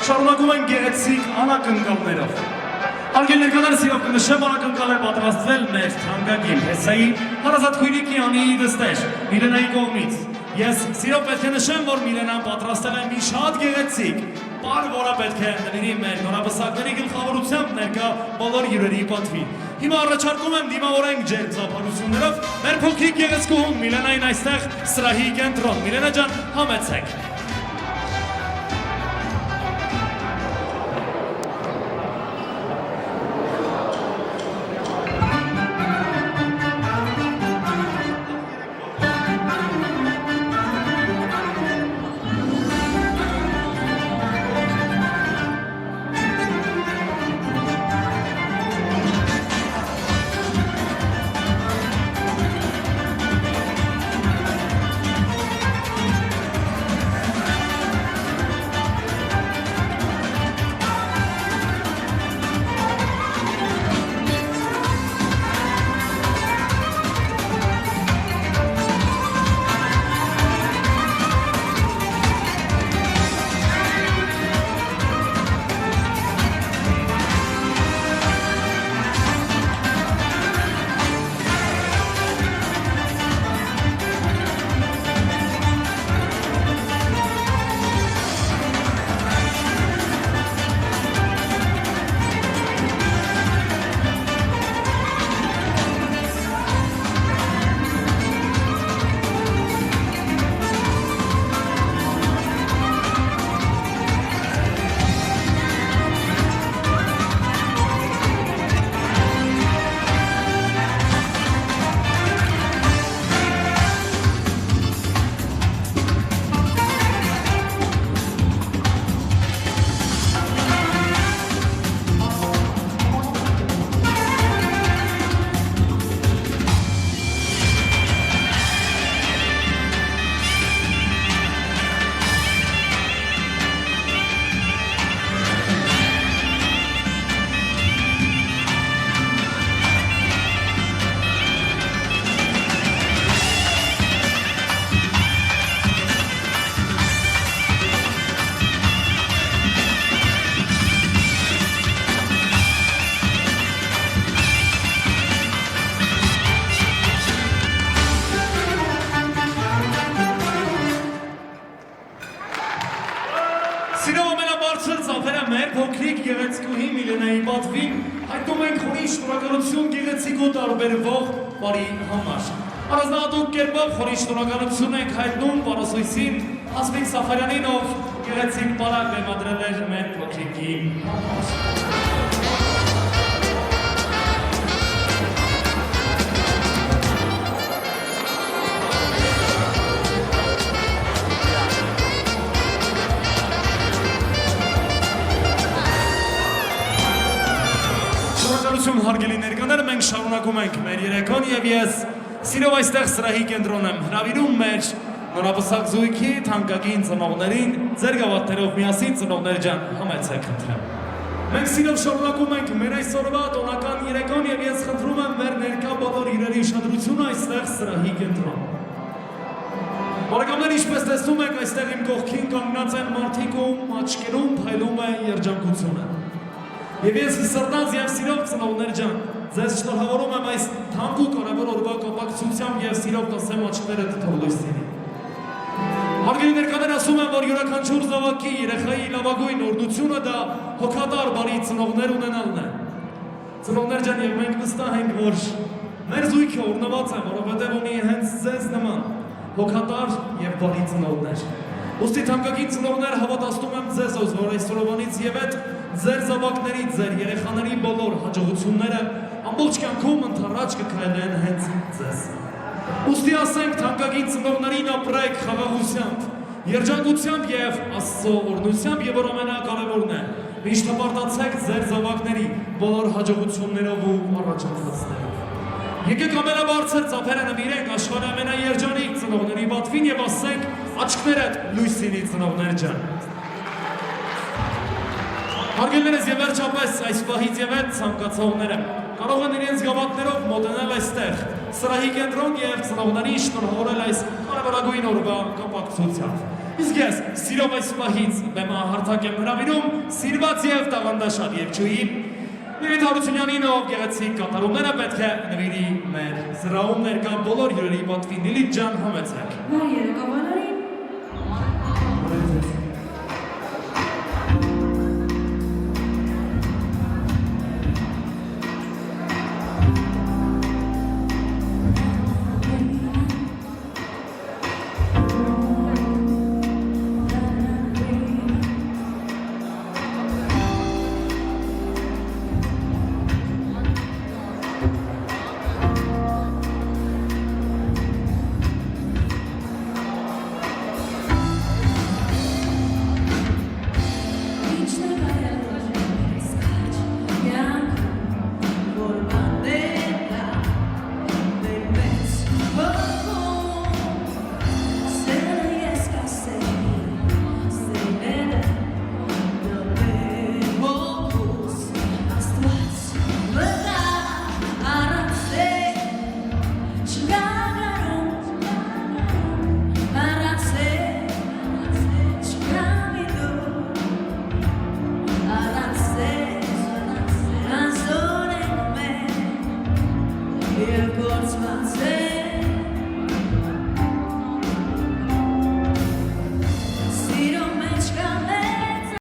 Շարունակում են գեղեցիկ անակնկալներով։ Արգելներկանար սիրով կնշեմ անակնկալ է պատրաստվել մեր թանկագին Հեսայի հարազատ քույրիկի Անիի դստեր Միլենայի կողմից։ Ես սիրով պետք է նշեմ, որ Միլենան պատրաստել է մի շատ գեղեցիկ պար, որը պետք է նվիրի մեր նորապսակների գլխավորությամբ ներկա բոլոր հյուրերի պատվին։ Հիմա առաջարկում եմ դիմավորենք ջեր ծափարություններով մեր փոքրիկ գեղեցկուհուն Միլենային այստեղ սրահի կենտրոն։ Միլենա ջան, համեցեք։ Սիրով ամենաբարձր ծափերը մեր փոքրիկ գեղեցկուհի Միլենայի պատվին հայտնում ենք խորին շնորհակալություն գեղեցիկ ու տարբերվող բարի համար։ Առանձնահատուկ կերպով խորին շնորհակալություն ենք հայտնում պարասույցին Հասմիկ Սաֆարյանին, ով գեղեցիկ պարակ բեմադրել էր մեր փոքրիկի համար։ Շնորհակալություն հարգելի ներկաներ, մենք շարունակում ենք մեր երեկոն եւ ես սիրով այստեղ սրահի կենտրոն եմ հրավիրում մեր նորապսակ զույգի թանկագին ծնողներին, ձեր գավաթներով միասին ծնողներ ջան, համեցեք խնդրեմ։ Մենք սիրով շարունակում ենք մեր այսօրվա տոնական երեկոն եւ ես խնդրում եմ մեր ներկա բոլոր իրերի ուշադրությունը այստեղ սրահի կենտրոն։ Բարեկամներ, ինչպես տեսնում եք, այստեղ իմ կողքին կանգնած են մարդիկ, ում աչքերում փայլում է երջանկությունը։ Եվ ես սրտանց և սիրով ծնողներ ջան, ձեզ շնորհավորում եմ այս թանկ ու կարևոր օրվա կապակցությամբ և սիրով կասեմ աչքներդ թող լույս տիրի։ Հարգելի ներկաներ, ասում եմ, որ յուրաքանչյուր զավակի երեխայի լավագույն օրհնությունը դա հոգատար բարի ծնողներ ունենալն է։ Ծնողներ ջան, և մենք վստահ ենք, որ մեր զույգը օրհնված է, որովհետև ունի հենց ձեզ նման հոգատար և բարի ծնողներ։ Ուստի թանկագին ծնողներ, հավատացնում եմ ձեզ, որ այսօրվանից և հետ ձեր զավակների, ձեր երեխաների բոլոր հաջողությունները ամբողջ կյանքում ընդառաջ կքայլեն հենց ձեզ։ Ուստի ասենք թանկագին ծնողներին ապրեք խաղաղությամբ, երջանկությամբ և Աստծո օրհնությամբ, և որ ամենակարևորն է, միշտ հպարտացեք ձեր զավակների բոլոր հաջողություններով ու առաջընթացներով։ Եկեք ամենաբարձր ծափերը նվիրենք աշխարհի ամենաերջանիկ ծնողների պատվին և ասենք աչքներդ լույս տիրի ծնողներ ջան։ Հարգելներս և վերջապես այս պահից և հետ ցանկացողները կարող են իրենց գավաթներով մոտենալ այստեղ սրահի կենտրոն և ծնողներին շնորհավորել այս կարևորագույն օրվա կապակցությամբ։ Իսկ ես սիրով այս պահից բեմը հարթակ եմ հրավիրում սիրված և տաղանդաշատ երգչուհի Լիլիթ Հարությունյանին, ով գեղեցիկ կատարումները պետք է նվիրի մեր զրահում ներկա բոլոր հյուրերի պատվին։ Լիլիթ ջան, համեցեք։ Բարի երեկո բոլորին։ Your gods,